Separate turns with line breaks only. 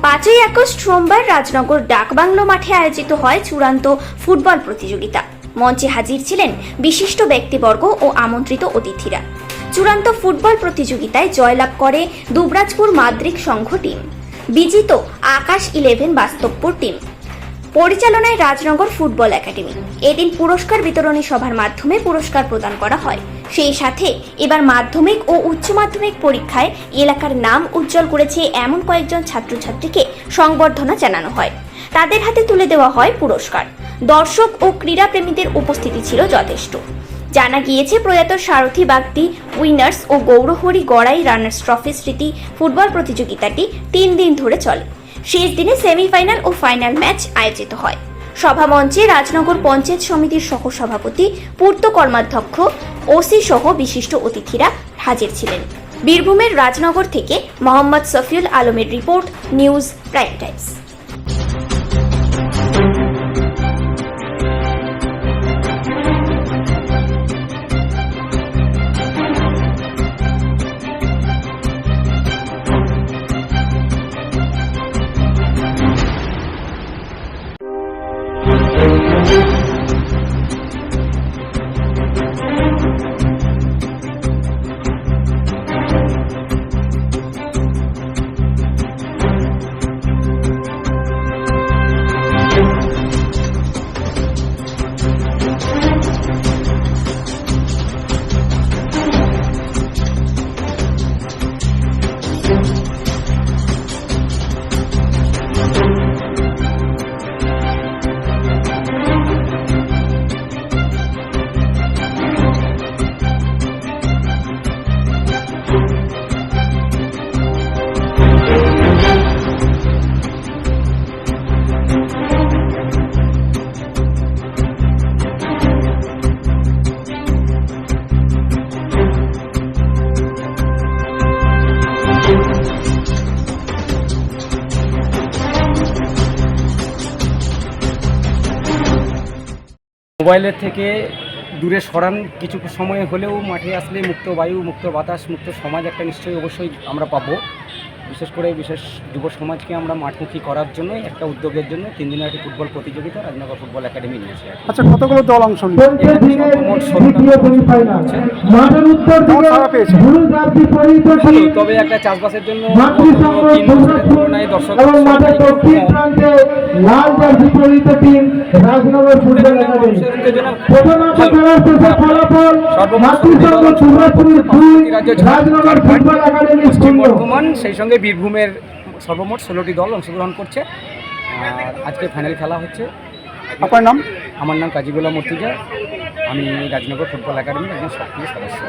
5ই August সোমবার রাজনগর ডাকবাংলো মাঠে আয়োজিত হয় চূড়ান্ত ফুটবল প্রতিযোগিতা। মঞ্চে হাজির ছিলেন বিশিষ্ট ব্যক্তিবর্গ ও আমন্ত্রিত অতিথিরা। চূড়ান্ত ফুটবল প্রতিযোগিতায় জয়লাভ করে দুবরাজপুর মাদ্রিক সংঘ টিম, বিজিত আকাশ 11 বাস্তবপুর টিম। পরিচালনায় রাজনগর ফুটবল একাডেমি। এদিন পুরস্কার বিতরণী সভার মাধ্যমে পুরস্কার প্রদান করা হয়। সেই সাথে এবার মাধ্যমিক ও উচ্চ মাধ্যমিক পরীক্ষায় এলাকার নাম উজ্জ্বল করেছে এমন কয়েকজন ছাত্রছাত্রীকে সংবর্ধনা জানানো হয়। তাদের হাতে তুলে দেওয়া হয় পুরস্কার। দর্শক ও ক্রীড়াপ্রেমীদের উপস্থিতি ছিল যথেষ্ট। জানা গিয়েছে প্রয়াত সারথী বাগদি উইনার্স ও গৌরহরি গড়াই রানার্স ট্রফি স্মৃতি ফুটবল প্রতিযোগিতাটি 3 দিন ধরে চলে। শেষ দিনে সেমিফাইনাল ও ফাইনাল ম্যাচ আয়োজিত হয়। সভামঞ্চে রাজনগর পঞ্চায়েত সমিতির সহসভাপতি, পূর্ত কর্মাধ্যক্ষ, ওসি সহ বিশিষ্ট অতিথিরা হাজির ছিলেন। বীরভূমের রাজনগর থেকে মোহাম্মদ সফিউল আলমের রিপোর্ট, নিউজ প্রাইম টাইমস।
মোবাইলের থেকে দূরে সরান কিছু সময় হলেও মাঠে আসলে মুক্ত বায়ু, মুক্ত বাতাস, মুক্ত সমাজ একটা নিশ্চয়ই অবশ্যই আমরা পাবো। বিশেষ যুব সমাজকে আমরা মাঠমুখী করার জন্য একটা উদ্যোগের জন্য 3 দিনের একটি ফুটবল প্রতিযোগিতা রাজনগর ফুটবল একাডেমি নিয়েছে।
আচ্ছা, কতগুলো দল অংশ নিচ্ছে?
তবে একটা চাষবাসের জন্য 3 বছরের তুলনায় দর্শক পশ্চিম বর্ধমান সেই সঙ্গে বীরভূমের সর্বমোট 16টি দল অংশগ্রহণ করছে। আজকে ফাইনাল খেলা হচ্ছে।
আপনার নাম?
আমার নাম কাজী গোলাম মর্তুজা। আমি রাজনগর ফুটবল একাডেমির একজন সক্রিয় সদস্য।